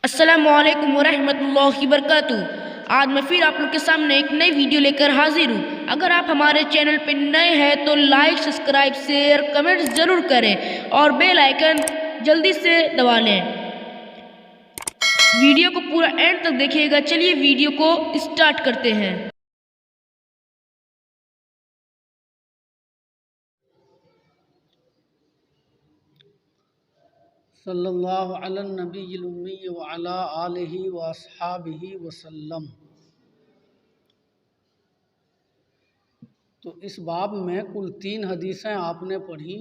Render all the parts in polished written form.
السلام علیکم ورحمۃ اللہ وبرکاتہ۔ آج میں پھر آپ لوگ کے سامنے ایک نئی ویڈیو لے کر حاضر ہوں۔ اگر آپ ہمارے چینل پہ نئے ہیں تو لائک، سبسکرائب، شیئر، کمنٹس ضرور کریں اور بیل آئیکن جلدی سے دبا لیں۔ ویڈیو کو پورا اینڈ تک دیکھیے گا۔ چلیے ویڈیو کو اسٹارٹ کرتے ہیں۔ صلی اللہ علی النبی الامی وعلی آلہ واصحابہ وسلم۔ تو اس باب میں کل 3 حدیثیں آپ نے پڑھی۔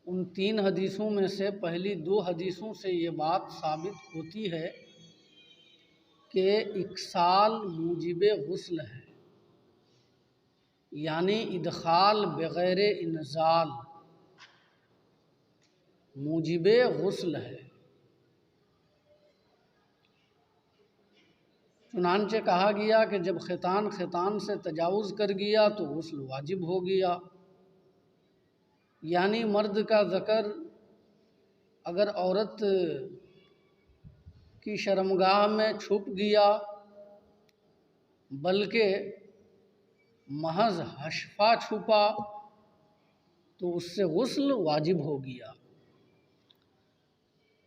ان 3 حدیثوں میں سے پہلی 2 حدیثوں سے یہ بات ثابت ہوتی ہے کہ اکسال موجب غسل ہے، یعنی ادخال بغیر انزال موجب غسل ہے۔ چنانچہ کہا گیا کہ جب خیطان سے تجاوز کر گیا تو غسل واجب ہو گیا، یعنی مرد کا ذکر اگر عورت کی شرمگاہ میں چھپ گیا بلکہ محض حشفہ چھپا تو اس سے غسل واجب ہو گیا۔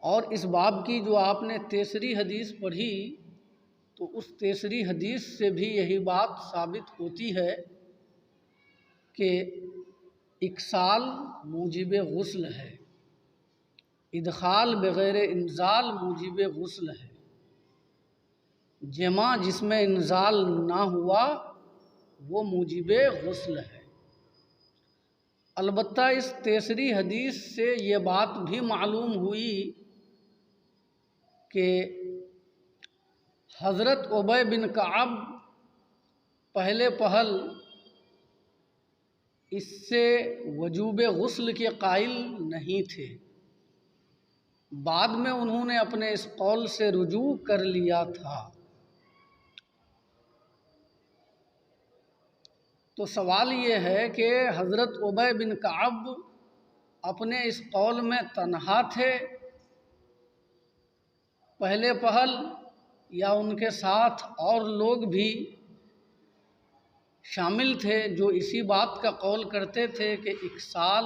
اور اس باب کی جو آپ نے تیسری حدیث پڑھی تو اس تیسری حدیث سے بھی یہی بات ثابت ہوتی ہے کہ اکسال موجب غسل ہے، ادخال بغیر انزال موجب غسل ہے، جمع جس میں انزال نہ ہوا وہ موجب غسل ہے۔ البتہ اس تیسری حدیث سے یہ بات بھی معلوم ہوئی کہ حضرت ابی بن کعب پہلے پہل اس سے وجوب غسل کے قائل نہیں تھے، بعد میں انہوں نے اپنے اس قول سے رجوع کر لیا تھا۔ تو سوال یہ ہے کہ حضرت ابی بن کعب اپنے اس قول میں تنہا تھے پہلے پہل، یا ان کے ساتھ اور لوگ بھی شامل تھے جو اسی بات کا قول کرتے تھے کہ اکسال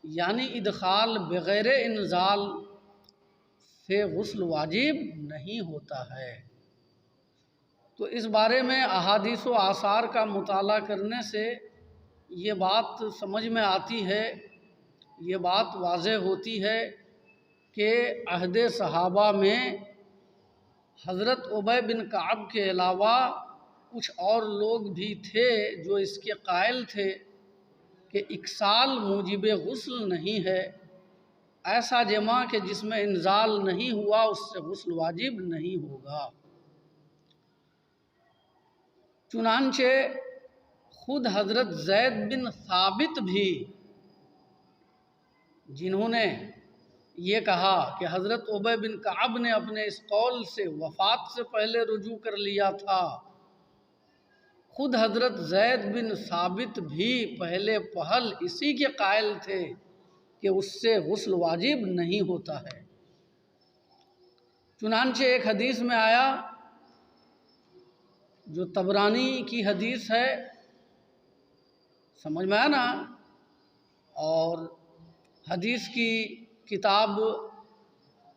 یعنی ادخال بغیر انزال سے غسل واجب نہیں ہوتا ہے؟ تو اس بارے میں احادیث و آثار کا مطالعہ کرنے سے یہ بات سمجھ میں آتی ہے، یہ بات واضح ہوتی ہے کہ عہد صحابہ میں حضرت ابی بن کعب کے علاوہ کچھ اور لوگ بھی تھے جو اس کے قائل تھے کہ اکسال موجب غسل نہیں ہے، ایسا جمع کہ جس میں انزال نہیں ہوا اس سے غسل واجب نہیں ہوگا۔ چنانچہ خود حضرت زید بن ثابت بھی، جنہوں نے یہ کہا کہ حضرت ابی بن کعب نے اپنے اس قول سے وفات سے پہلے رجوع کر لیا تھا، خود حضرت زید بن ثابت بھی پہلے پہل اسی کے قائل تھے کہ اس سے غسل واجب نہیں ہوتا ہے۔ چنانچہ ایک حدیث میں آیا جو طبرانی کی حدیث ہے، سمجھ میں آیا نا، اور حدیث کی کتاب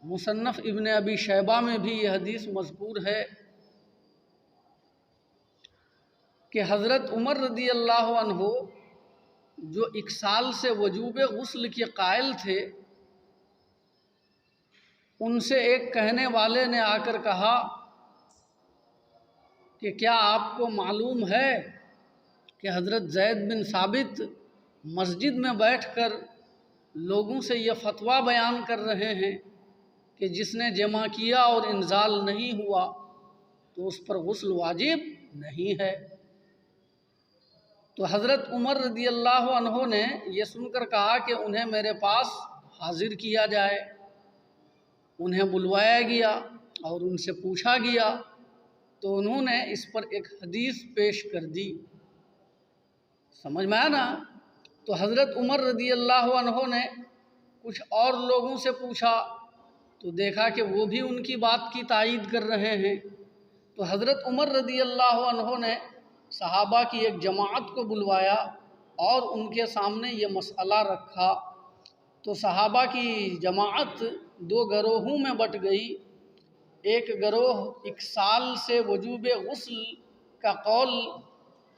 مصنف ابن ابی شیبہ میں بھی یہ حدیث مذکور ہے کہ حضرت عمر رضی اللہ عنہ جو اکسال سے وجوب غسل کے قائل تھے، ان سے ایک کہنے والے نے آ کر کہا کہ کیا آپ کو معلوم ہے کہ حضرت زید بن ثابت مسجد میں بیٹھ کر لوگوں سے یہ فتویٰ بیان کر رہے ہیں کہ جس نے جمع کیا اور انزال نہیں ہوا تو اس پر غسل واجب نہیں ہے۔ تو حضرت عمر رضی اللہ عنہ نے یہ سن کر کہا کہ انہیں میرے پاس حاضر کیا جائے۔ انہیں بلوایا گیا اور ان سے پوچھا گیا تو انہوں نے اس پر ایک حدیث پیش کر دی، سمجھ میں آیا نا۔ تو حضرت عمر رضی اللہ عنہ نے کچھ اور لوگوں سے پوچھا تو دیکھا کہ وہ بھی ان کی بات کی تائید کر رہے ہیں۔ تو حضرت عمر رضی اللہ عنہ نے صحابہ کی ایک جماعت کو بلوایا اور ان کے سامنے یہ مسئلہ رکھا۔ تو صحابہ کی جماعت دو گروہوں میں بٹ گئی۔ ایک گروہ 1 سال سے وجوب غسل کا قول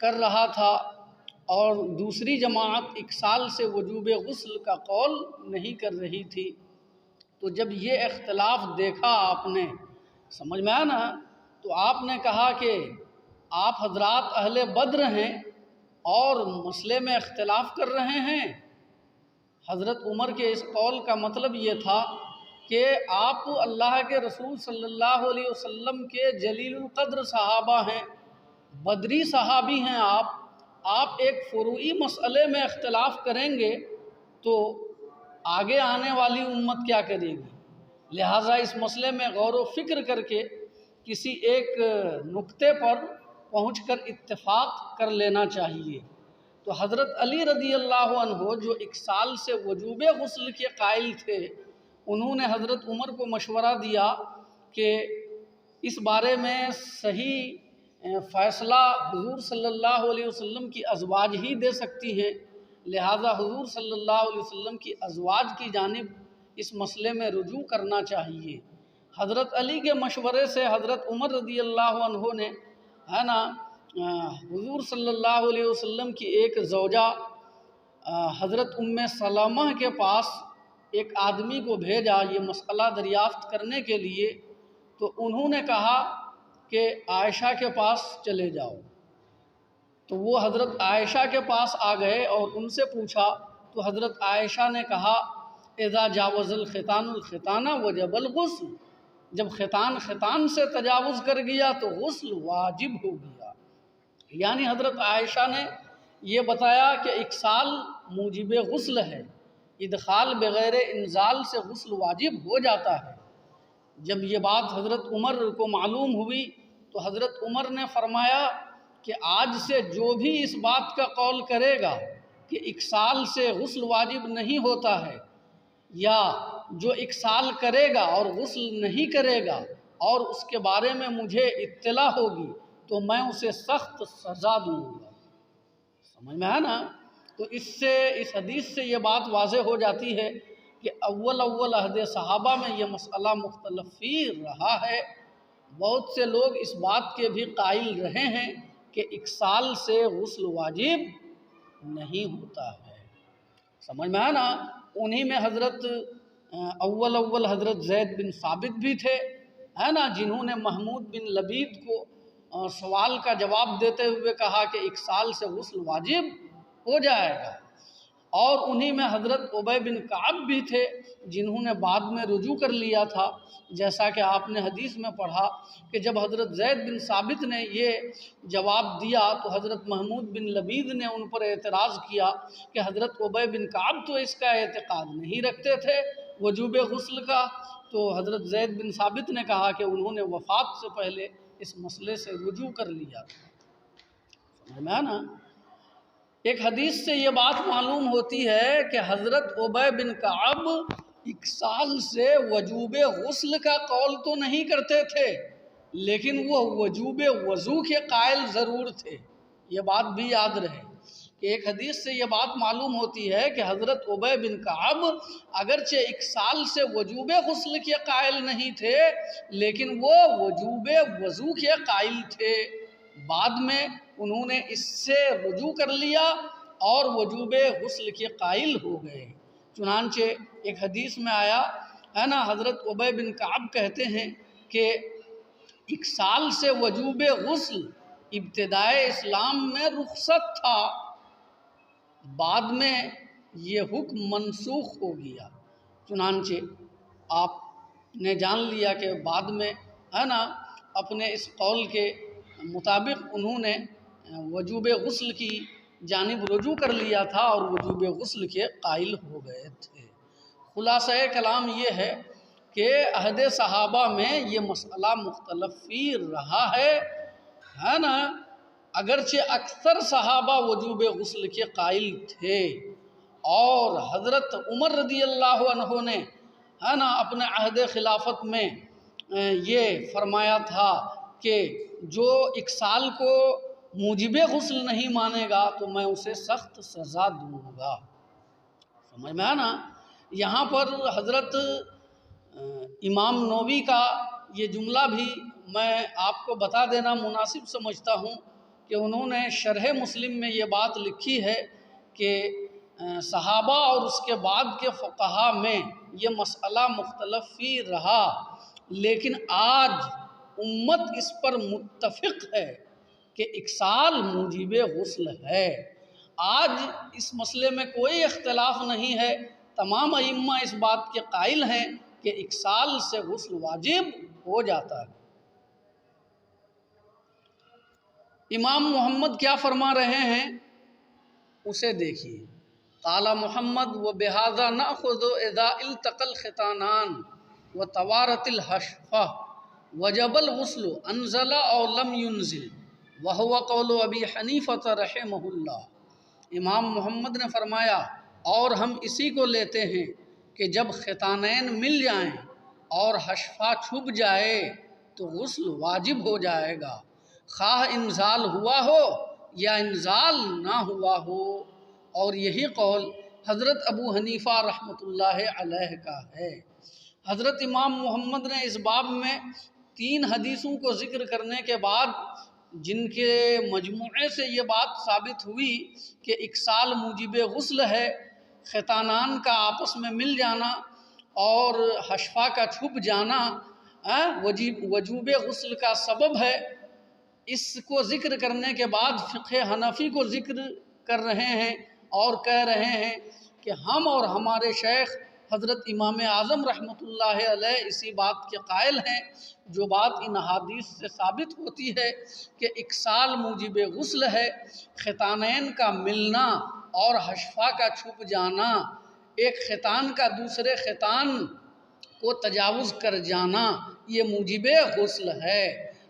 کر رہا تھا اور دوسری جماعت 1 سال سے وجوب غسل کا قول نہیں کر رہی تھی۔ تو جب یہ اختلاف دیکھا آپ نے، سمجھ میں آیا نا، تو آپ نے کہا کہ آپ حضرات اہل بدر ہیں اور مسئلے میں اختلاف کر رہے ہیں۔ حضرت عمر کے اس قول کا مطلب یہ تھا کہ آپ اللہ کے رسول صلی اللہ علیہ وسلم کے جلیل القدر صحابہ ہیں، بدری صحابی ہیں آپ ایک فروعی مسئلے میں اختلاف کریں گے تو آگے آنے والی امت کیا کرے گی؟ لہٰذا اس مسئلے میں غور و فکر کر کے کسی ایک نقطے پر پہنچ کر اتفاق کر لینا چاہیے۔ تو حضرت علی رضی اللہ عنہ جو 1 سال سے وجوب غسل کے قائل تھے، انہوں نے حضرت عمر کو مشورہ دیا کہ اس بارے میں صحیح فیصلہ حضور صلی اللہ علیہ وسلم کی ازواج ہی دے سکتی ہیں، لہٰذا حضور صلی اللہ علیہ وسلم کی ازواج کی جانب اس مسئلے میں رجوع کرنا چاہیے۔ حضرت علی کے مشورے سے حضرت عمر رضی اللہ عنہ نے حضور صلی اللہ علیہ وسلم کی ایک زوجہ حضرت ام سلمہ کے پاس ایک آدمی کو بھیجا یہ مسئلہ دریافت کرنے کے لیے۔ تو انہوں نے کہا کہ عائشہ کے پاس چلے جاؤ۔ تو وہ حضرت عائشہ کے پاس آ گئے اور ان سے پوچھا تو حضرت عائشہ نے کہا اذا جاوز الختان الختانہ وجب الغسل، جب خطان سے تجاوز کر گیا تو غسل واجب ہو گیا۔ یعنی حضرت عائشہ نے یہ بتایا کہ 1 سال موجب غسل ہے، ادخال بغیر انزال سے غسل واجب ہو جاتا ہے۔ جب یہ بات حضرت عمر کو معلوم ہوئی تو حضرت عمر نے فرمایا کہ آج سے جو بھی اس بات کا قول کرے گا کہ 1 سال سے غسل واجب نہیں ہوتا ہے، یا جو 1 سال کرے گا اور غسل نہیں کرے گا اور اس کے بارے میں مجھے اطلاع ہوگی تو میں اسے سخت سزا دوں گا۔ سمجھ میں ہے نا؟ تو اس حدیث سے یہ بات واضح ہو جاتی ہے کہ اول عہد صحابہ میں یہ مسئلہ مختلف فی رہا ہے۔ بہت سے لوگ اس بات کے بھی قائل رہے ہیں کہ 1 سال سے غسل واجب نہیں ہوتا ہے۔ سمجھ میں ہے نا؟ انہی میں حضرت اول حضرت زید بن ثابت بھی تھے، ہے نا، جنہوں نے محمود بن لبید کو سوال کا جواب دیتے ہوئے کہا کہ 1 سال سے غسل واجب ہو جائے گا۔ اور انہی میں حضرت ابی بن کعب بھی تھے جنہوں نے بعد میں رجوع کر لیا تھا، جیسا کہ آپ نے حدیث میں پڑھا کہ جب حضرت زید بن ثابت نے یہ جواب دیا تو حضرت محمود بن لبید نے ان پر اعتراض کیا کہ حضرت ابی بن کعب تو اس کا اعتقاد نہیں رکھتے تھے وجوب غسل کا۔ تو حضرت زید بن ثابت نے کہا کہ انہوں نے وفات سے پہلے اس مسئلے سے رجوع کر لیا تھا۔ سمجھ میں نا؟ ایک حدیث سے یہ بات معلوم ہوتی ہے کہ حضرت ابی بن کعب 1 سال سے وجوب غسل کا قول تو نہیں کرتے تھے، لیکن وہ وجوب وضو کے قائل ضرور تھے۔ یہ بات بھی یاد رہے کہ ایک حدیث سے یہ بات معلوم ہوتی ہے کہ حضرت ابی بن کعب اگرچہ 1 سال سے وجوب غسل کے قائل نہیں تھے، لیکن وہ وجوب وضو کے قائل تھے۔ بعد میں انہوں نے اس سے رجوع کر لیا اور وجوب غسل کے قائل ہو گئے۔ چنانچہ ایک حدیث میں آیا ہے نا، حضرت ابی بن کعب کہتے ہیں کہ 1 سال سے وجوب غسل ابتدائے اسلام میں رخصت تھا، بعد میں یہ حکم منسوخ ہو گیا۔ چنانچہ آپ نے جان لیا کہ بعد میں ہے نا اپنے اس قول کے مطابق انہوں نے وجوب غسل کی جانب رجوع کر لیا تھا اور وجوب غسل کے قائل ہو گئے تھے۔ خلاصہ کلام یہ ہے کہ عہد صحابہ میں یہ مسئلہ مختلف فی رہا ہے نا، اگرچہ اکثر صحابہ وجوب غسل کے قائل تھے اور حضرت عمر رضی اللہ عنہ نے ہے نا اپنے عہد خلافت میں یہ فرمایا تھا کہ جو اکسال کو موجب غسل نہیں مانے گا تو میں اسے سخت سزا دوں گا۔ سمجھ میں آنا؟ یہاں پر حضرت امام نووی کا یہ جملہ بھی میں آپ کو بتا دینا مناسب سمجھتا ہوں کہ انہوں نے شرح مسلم میں یہ بات لکھی ہے کہ صحابہ اور اس کے بعد کے فقہا میں یہ مسئلہ مختلف فی رہا، لیکن آج امت اس پر متفق ہے کہ اکسال موجب غسل ہے۔ آج اس مسئلے میں کوئی اختلاف نہیں ہے، تمام ائمہ اس بات کے قائل ہیں کہ اکسال سے غسل واجب ہو جاتا ہے۔ امام محمد کیا فرما رہے ہیں اسے دیکھیے۔ قال محمد وبہذا ناخذ اذا التقى الختانان وتوارت الحشفہ وجب الغسل انزل او لم ينزل وهو قول ابی حنیفہ رحمہ اللہ۔ امام محمد نے فرمایا اور ہم اسی کو لیتے ہیں کہ جب ختانین مل جائیں اور حشفہ چھپ جائے تو غسل واجب ہو جائے گا، خواہ انزال ہوا ہو یا انزال نہ ہوا ہو، اور یہی قول حضرت ابو حنیفہ رحمۃ اللہ علیہ کا ہے۔ حضرت امام محمد نے اس باب میں 3 حدیثوں کو ذکر کرنے کے بعد جن کے مجموعے سے یہ بات ثابت ہوئی کہ اکسال موجب غسل ہے، ختانان کا آپس میں مل جانا اور حشفہ کا چھپ جانا وجوب غسل کا سبب ہے، اس کو ذکر کرنے کے بعد فقہ حنفی کو ذکر کر رہے ہیں اور کہہ رہے ہیں کہ ہم اور ہمارے شیخ حضرت امام اعظم رحمۃ اللہ علیہ اسی بات کے قائل ہیں جو بات ان احادیث سے ثابت ہوتی ہے کہ اکسال موجب غسل ہے۔ ختانین کا ملنا اور حشفہ کا چھپ جانا، ایک ختان کا دوسرے ختان کو تجاوز کر جانا، یہ موجب غسل ہے،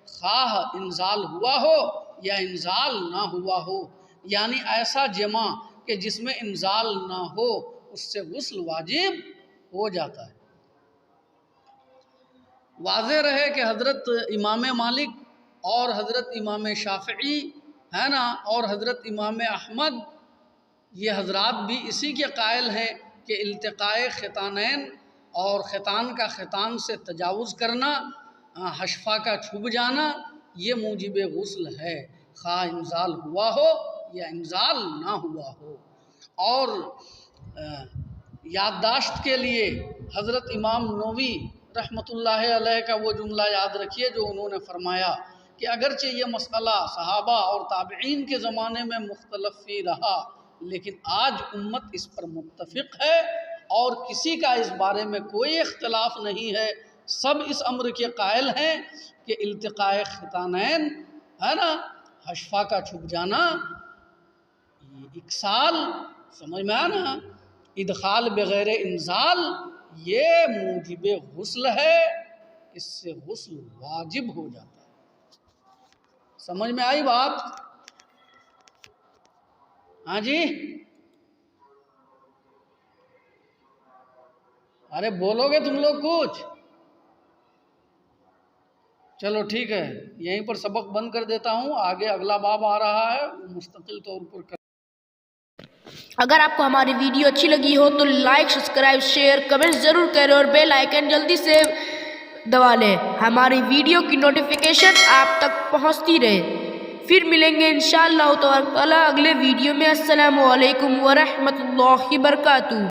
خواہ انزال ہوا ہو یا انزال نہ ہوا ہو، یعنی ایسا جمع کہ جس میں انزال نہ ہو اس سے غسل واجب ہو جاتا ہے۔ واضح رہے کہ حضرت امام مالک اور حضرت امام شافعی ہے نا اور حضرت امام احمد یہ حضرات بھی اسی کے قائل ہیں کہ التقاء ختانین اور ختان کا ختان سے تجاوز کرنا، حشفہ کا چھپ جانا، یہ موجب غسل ہے، خواہ انزال ہوا ہو یا انزال نہ ہوا ہو۔ اور یادداشت کے لیے حضرت امام نووی رحمۃ اللہ علیہ کا وہ جملہ یاد رکھیے جو انہوں نے فرمایا کہ اگرچہ یہ مسئلہ صحابہ اور تابعین کے زمانے میں مختلف فی رہا، لیکن آج امت اس پر متفق ہے اور کسی کا اس بارے میں کوئی اختلاف نہیں ہے، سب اس امر کے قائل ہیں کہ التقاء ختانین ہے نا، حشفہ کا چھپ جانا، اکسال سمجھ میں آنا، ادخال بغیر انزال، یہ موجب غسل ہے، اس سے غسل واجب ہو جاتا ہے۔ سمجھ میں آئی بات؟ ہاں جی، ارے بولو گے تم لوگ کچھ؟ چلو ٹھیک ہے، یہیں پر سبق بند کر دیتا ہوں، آگے اگلا باب آ رہا ہے مستقل طور پر اگر آپ کو ہماری ویڈیو اچھی لگی ہو تو لائک، سبسکرائب، شیئر، کمنٹ ضرور کریں اور بیل آئیکن جلدی سے دبا لیں، ہماری ویڈیو کی نوٹیفیکیشن آپ تک پہنچتی رہے۔ پھر ملیں گے انشاءاللہ تعالی اگلے ویڈیو میں۔ السلام علیکم ورحمۃ اللہ وبرکاتہ۔